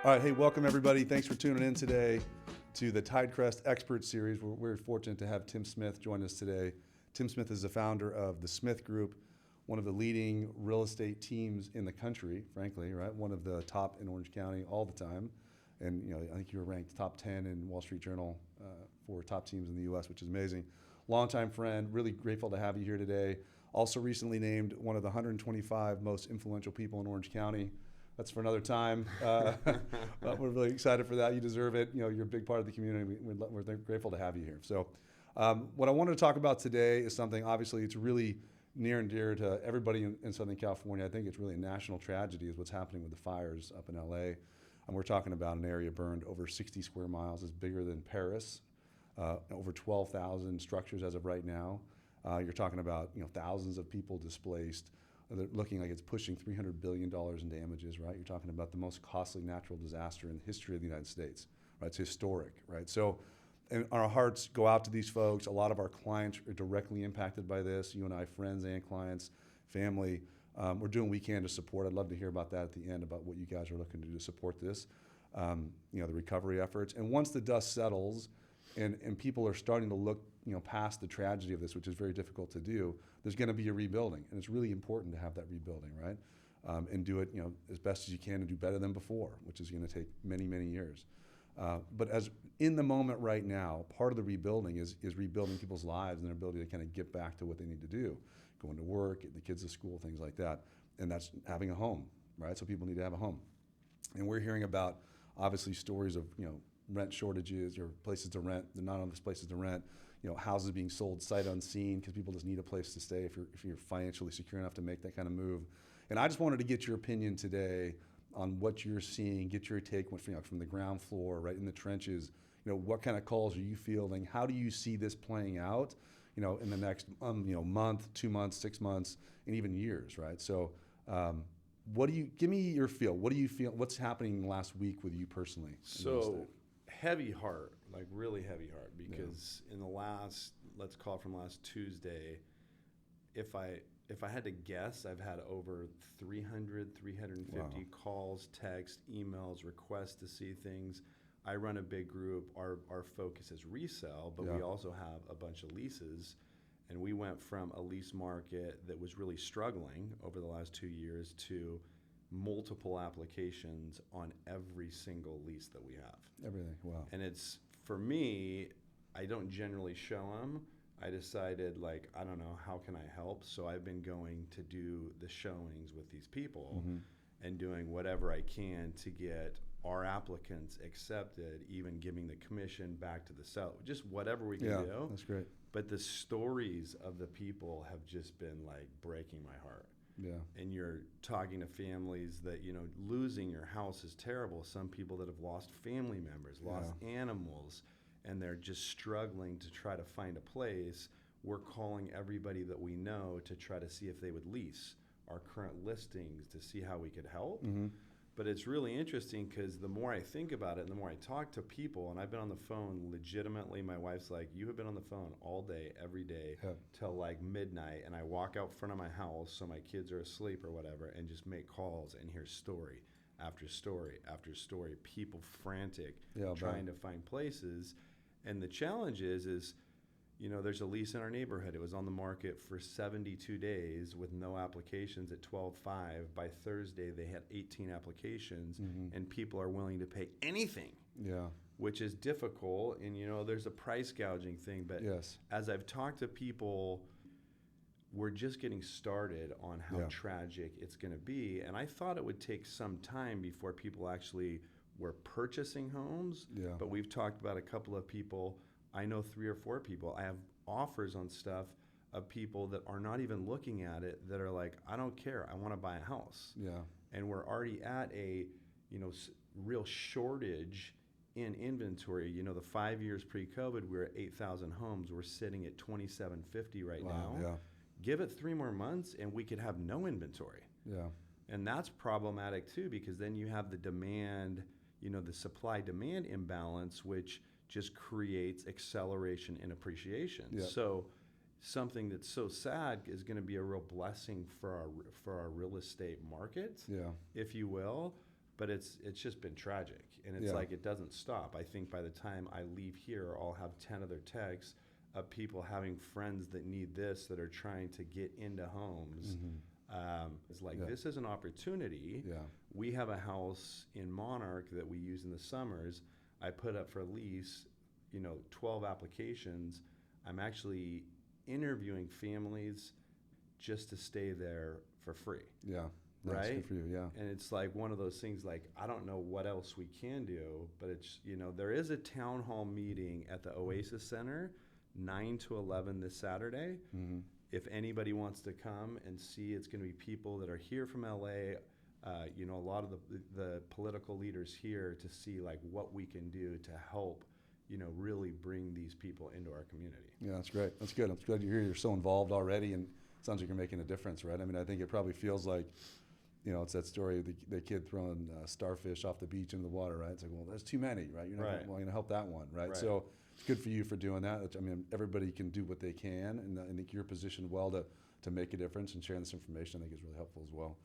All right, hey, welcome everybody. Thanks for tuning in today to the Tidecrest Expert Series. We're fortunate to have Tim Smith join us today. Tim Smith is the founder of the Smith Group, one of the leading real estate teams in the country, frankly, right? One of the top in Orange County all the time. And I think you were ranked top 10 in Wall Street Journal for top teams in the U.S., which is amazing. Longtime friend, really grateful to have you here today. Also recently named one of the 125 most influential people in Orange County. That's for another time. But we're really excited for that. You deserve it. You're a big part of the community. We're grateful to have you here. So what I wanted to talk about today is something, obviously, it's really near and dear to everybody in Southern California. I think it's really a national tragedy is what's happening with the fires up in LA. And we're talking about an area burned over 60 square miles. It's bigger than Paris. Over 12,000 structures as of right now. You're talking about thousands of people displaced. They're looking like it's pushing $300 billion in damages, right? You're talking about the most costly natural disaster in the history of the United States, right? It's historic, right? So, and our hearts go out to these folks. A lot of our clients are directly impacted by this. You and I, friends and clients, family. We're doing what we can to support. I'd love to hear about that at the end, about what you guys are looking to do to support this, the recovery efforts. And once the dust settles and people are starting to look past the tragedy of this, which is very difficult to do, there's going to be a rebuilding. And it's really important to have that rebuilding, right? And do it as best as you can and do better than before, which is going to take many, many years. But as in the moment right now, part of the rebuilding is rebuilding people's lives and their ability to kind of get back to what they need to do, going to work, getting the kids to school, things like that. And that's having a home, right? So people need to have a home. And we're hearing about, obviously, stories of, rent shortages or places to rent. They're not enough places to rent. Houses being sold sight unseen because people just need a place to stay if you're financially secure enough to make that kind of move. And I just wanted to get your opinion today on what you're seeing, get your take from the ground floor, right in the trenches. What kind of calls are you fielding? How do you see this playing out? In the next month, 2 months, 6 months, and even years, right? So, give me your feel. What do you feel? What's happening last week with you personally? So, heavy heart, like really heavy heart, because in the last, let's call it from last Tuesday, if I had to guess, I've had over 350 calls, texts, emails, requests to see things. I run a big group. Our focus is resale, but we also have a bunch of leases. And we went from a lease market that was really struggling over the last 2 years to multiple applications on every single lease that we have. Everything, wow. And it's, for me, I don't generally show them. I decided, I don't know, how can I help? So I've been going to do the showings with these people and doing whatever I can to get our applicants accepted, even giving the commission back to the seller, just whatever we can do. Yeah, that's great. But the stories of the people have just been breaking my heart. Yeah. And you're talking to families that, losing your house is terrible. Some people that have lost family members, lost animals, and they're just struggling to try to find a place. We're calling everybody that we know to try to see if they would lease our current listings to see how we could help. Mm-hmm. But it's really interesting because the more I think about it and the more I talk to people, and I've been on the phone legitimately, my wife's like, you have been on the phone all day, every day, till midnight, and I walk out front of my house so my kids are asleep or whatever and just make calls and hear story after story after story, people frantic, trying to find places. And the challenge is there's a lease in our neighborhood. It was on the market for 72 days with no applications at 12.5. By Thursday, they had 18 applications, and people are willing to pay anything, which is difficult. And, there's a price gouging thing. But as I've talked to people, we're just getting started on how tragic it's going to be. And I thought it would take some time before people actually were purchasing homes. Yeah. But we've talked about a couple of people. I know 3 or 4 people. I have offers on stuff of people that are not even looking at it that are like, I don't care. I want to buy a house. Yeah. And we're already at a, real shortage in inventory. The 5 years pre-COVID, we were at 8,000 homes. We're sitting at 2,750 right now. Yeah. Give it 3 more months and we could have no inventory. Yeah. And that's problematic too, because then you have the demand, the supply-demand imbalance, which just creates acceleration and appreciation. Yep. So something that's so sad is going to be a real blessing for our real estate market, if you will. but it's just been tragic. And it's like, it doesn't stop. I think by the time I leave here, I'll have 10 other texts of people having friends that need this, that are trying to get into homes. It's like, this is an opportunity. We have a house in Monarch that we use in the summers. I put up for lease, 12 applications. I'm actually interviewing families just to stay there for free. That's right? good for you, And it's like one of those things, like, I don't know what else we can do, but it's, there is a town hall meeting at the Oasis Center, 9 to 11 this Saturday. If anybody wants to come and see, it's going to be people that are here from LA, a lot of the political leaders here, to see like what we can do to help, really bring these people into our community. Yeah, that's great. That's good. I'm glad to hear you're so involved already, and it sounds like you're making a difference, right? I mean, I think it probably feels like, it's that story of the kid throwing starfish off the beach into the water, right? It's like, well, there's too many, right? You're not going to help that one, right? So it's good for you for doing that. I mean, everybody can do what they can, and I think you're positioned well to make a difference, and sharing this information, I think, is really helpful as well.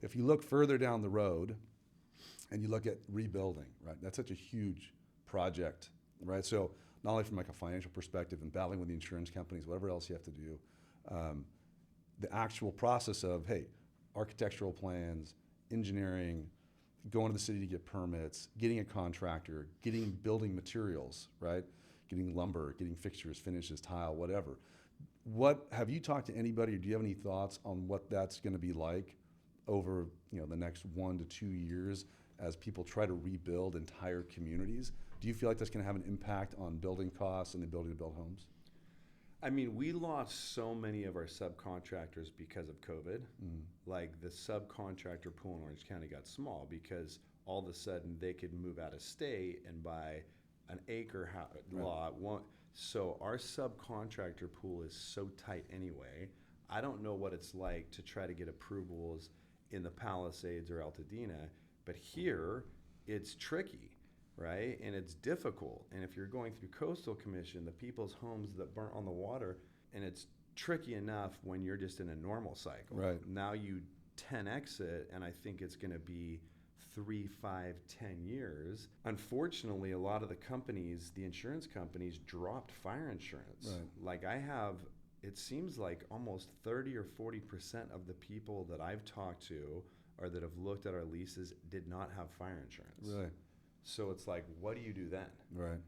If you look further down the road and you look at rebuilding, right? That's such a huge project, right? So not only from like a financial perspective and battling with the insurance companies, whatever else you have to do, the actual process of, hey, architectural plans, engineering, going to the city to get permits, getting a contractor, getting building materials, right? Getting lumber, getting fixtures, finishes, tile, whatever. What have you talked to anybody, or do you have any thoughts on what that's going to be like over the next 1 to 2 years as people try to rebuild entire communities? Do you feel like that's going to have an impact on building costs and the ability to build homes? I mean, we lost so many of our subcontractors because of COVID. Like, the subcontractor pool in Orange County got small because all of a sudden they could move out of state and buy an acre lot. So our subcontractor pool is so tight anyway. I don't know what it's like to try to get approvals in the Palisades or Altadena, but here it's tricky, right? And it's difficult. And if you're going through Coastal Commission, the people's homes that burnt on the water, and it's tricky enough when you're just in a normal cycle. Right. Now you 10x it, and I think it's going to be 3, 5, 10 years. Unfortunately, a lot of the companies, the insurance companies, dropped fire insurance. Like, it seems like almost 30 or 40% of the people that I've talked to or that have looked at our leases did not have fire insurance. Really? So it's like, what do you do then? Right.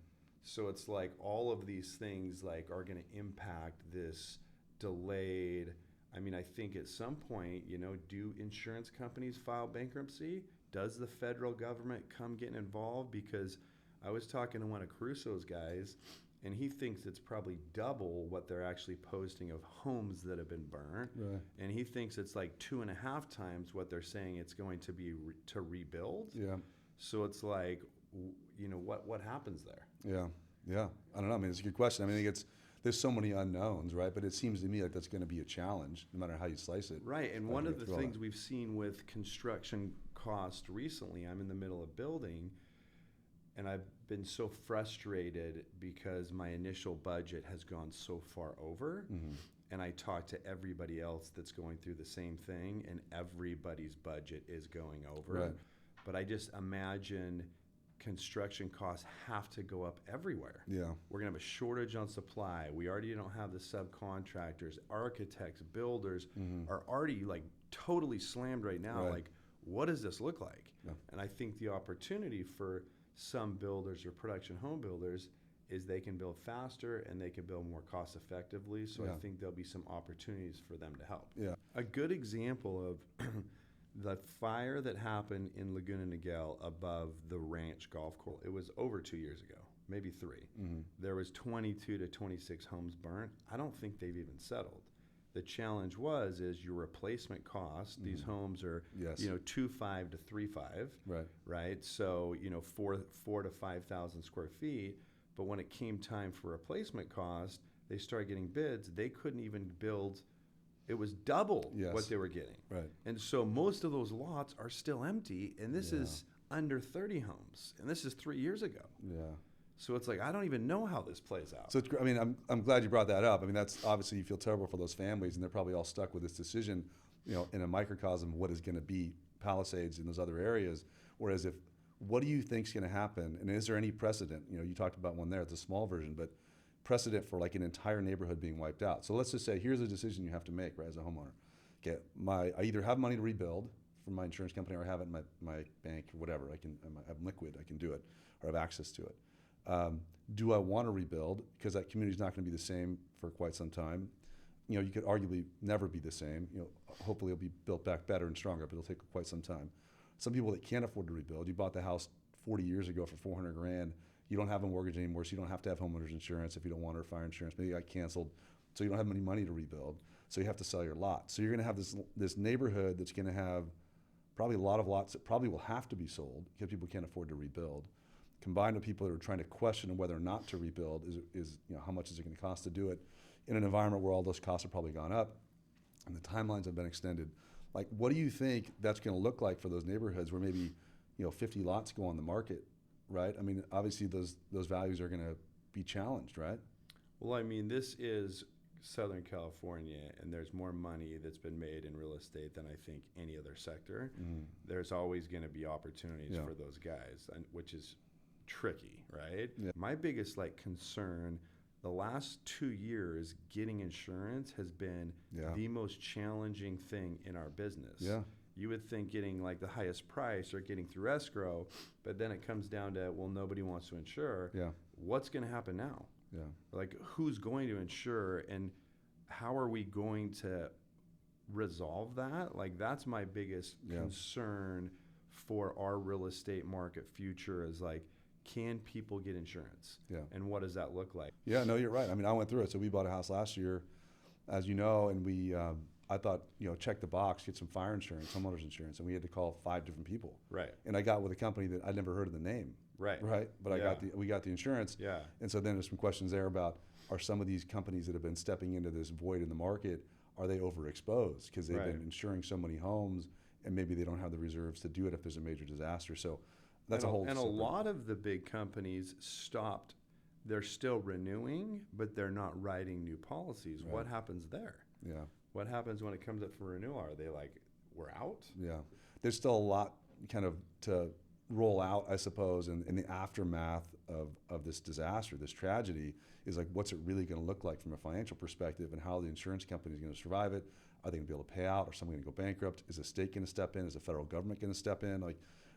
So it's like all of these things like are going to impact this delayed. I mean, I think at some point, do insurance companies file bankruptcy? Does the federal government come getting involved? Because I was talking to one of Caruso's guys, and he thinks it's probably double what they're actually posting of homes that have been burnt. Right. And he thinks it's like 2.5 times what they're saying it's going to be to rebuild. Yeah. So it's like, what happens there? Yeah. I don't know. I mean, it's a good question. I mean, I think there's so many unknowns, right? But it seems to me like that's going to be a challenge, no matter how you slice it. Right. And one of the things we've seen with construction cost recently, I'm in the middle of building, and I've been so frustrated because my initial budget has gone so far over. And I talk to everybody else that's going through the same thing, and everybody's budget is going over. Right. But I just imagine construction costs have to go up everywhere. Yeah. We're going to have a shortage on supply. We already don't have the subcontractors. Architects, builders are already like totally slammed right now. Right. Like, what does this look like? Yeah. And I think the opportunity for some builders or production home builders is they can build faster and they can build more cost effectively. So I think there'll be some opportunities for them to help. Yeah. A good example of the fire that happened in Laguna Niguel above the ranch golf course, it was over 2 years ago, maybe 3. There was 22 to 26 homes burnt. I don't think they've even settled. The challenge is your replacement cost. These homes are, 2.5 to 3.5. Right. So, 4 to 5,000 square feet. But when it came time for replacement cost, they started getting bids. They couldn't even build. It was double what they were getting. Right. And so most of those lots are still empty. And this is under 30 homes. And this is 3 years ago. Yeah. So it's like, I don't even know how this plays out. So I'm glad you brought that up. I mean, that's obviously, you feel terrible for those families, and they're probably all stuck with this decision, in a microcosm of what is going to be Palisades and those other areas. Whereas what do you think is going to happen? And is there any precedent? You talked about one there, it's a small version, but precedent for like an entire neighborhood being wiped out. So let's just say, here's a decision you have to make, right, as a homeowner. Okay, I either have money to rebuild from my insurance company, or I have it in my bank, or whatever. I'm liquid, I can do it, or have access to it. Do I want to rebuild? Because that community is not going to be the same for quite some time. You could arguably never be the same. Hopefully it'll be built back better and stronger, but it'll take quite some time. Some people that can't afford to rebuild, you bought the house 40 years ago for 400 grand. You don't have a mortgage anymore, so you don't have to have homeowners insurance if you don't want, or fire insurance. Maybe it got canceled, so you don't have any money to rebuild. So you have to sell your lot. So you're going to have this neighborhood that's going to have probably a lot of lots that probably will have to be sold because people can't afford to rebuild. Combined with people that are trying to question whether or not to rebuild is how much is it going to cost to do it in an environment where all those costs have probably gone up and the timelines have been extended. Like, what do you think that's going to look like for those neighborhoods where maybe 50 lots go on the market, right? I mean, obviously those values are going to be challenged, right? Well, I mean, this is Southern California, and there's more money that's been made in real estate than I think any other sector. There's always going to be opportunities for those guys, which is tricky, right? Yeah. My biggest concern the last 2 years, getting insurance has been the most challenging thing in our business. Yeah. You would think getting the highest price or getting through escrow, but then it comes down to, well, nobody wants to insure. Yeah. What's going to happen now? Yeah. Who's going to insure, and how are we going to resolve that? That's my biggest concern for our real estate market future is can people get insurance? Yeah. And what does that look like? Yeah, no, you're right. I mean, I went through it. So we bought a house last year, as you know, and we, I thought, check the box, get some fire insurance, homeowners insurance, and we had to call 5 different people. Right. And I got with a company that I'd never heard of the name. Right. Right. But we got the insurance. Yeah. And so then there's some questions there about, are some of these companies that have been stepping into this void in the market, are they overexposed? Because they've been insuring so many homes, and maybe they don't have the reserves to do it if there's a major disaster. So that's a lot of the big companies stopped. They're still renewing, but they're not writing new policies. Right. What happens there? Yeah. What happens when it comes up for renewal? Are they we're out? Yeah. There's still a lot kind of to roll out, I suppose, in the aftermath of this disaster, this tragedy, is what's it really going to look like from a financial perspective, and how the insurance company is going to survive it. Are they going to be able to pay out? Or someone going to go bankrupt? Is the state going to step in? Is the federal government going to step in?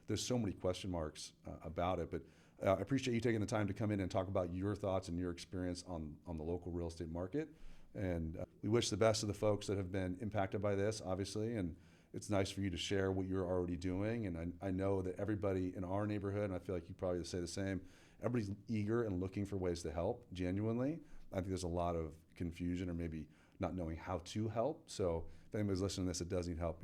There's so many question marks about it. But I appreciate you taking the time to come in and talk about your thoughts and your experience on the local real estate market. And we wish the best of the folks that have been impacted by this, obviously. And it's nice for you to share what you're already doing. And I know that everybody in our neighborhood, and I feel like you probably say the same, everybody's eager and looking for ways to help, genuinely. I think there's a lot of confusion, or maybe not knowing how to help. So if anybody's listening to this that does need help,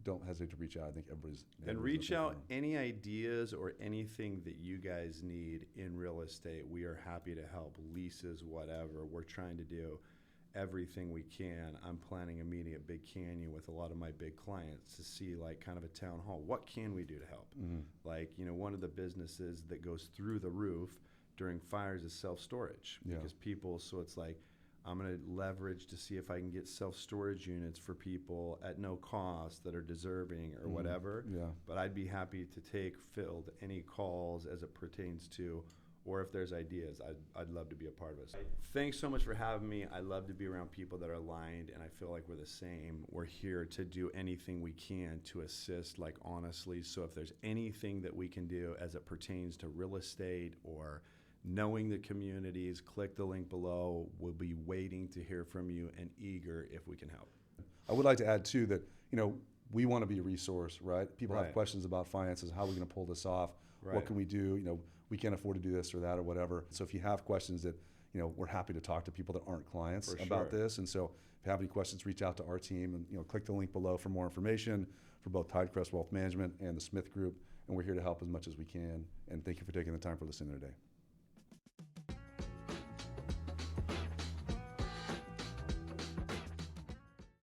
don't hesitate to reach out. I think everybody's reach out. Any ideas or anything that you guys need in real estate, we are happy to help. Leases, whatever. We're trying to do everything we can. I'm planning a meeting at Big Canyon with a lot of my big clients to see kind of a town hall. What can we do to help? One of the businesses that goes through the roof during fires is self-storage, because people, so it's I'm going to leverage to see if I can get self-storage units for people at no cost that are deserving or whatever. Yeah. But I'd be happy to field any calls as it pertains to, or if there's ideas, I'd love to be a part of it. Thanks so much for having me. I love to be around people that are aligned, and I feel like we're the same. We're here to do anything we can to assist, honestly. So if there's anything that we can do as it pertains to real estate or knowing the communities, click the link below. We'll be waiting to hear from you and eager if we can help. I would like to add too that, we want to be a resource, right? People have questions about finances. How are we going to pull this off? Right. What can we do? We can't afford to do this or that or whatever. So if you have questions that, we're happy to talk to people that aren't clients about this. And so if you have any questions, reach out to our team and, click the link below for more information for both Tidecrest Wealth Management and the Smith Group. And we're here to help as much as we can. And thank you for taking the time for listening today.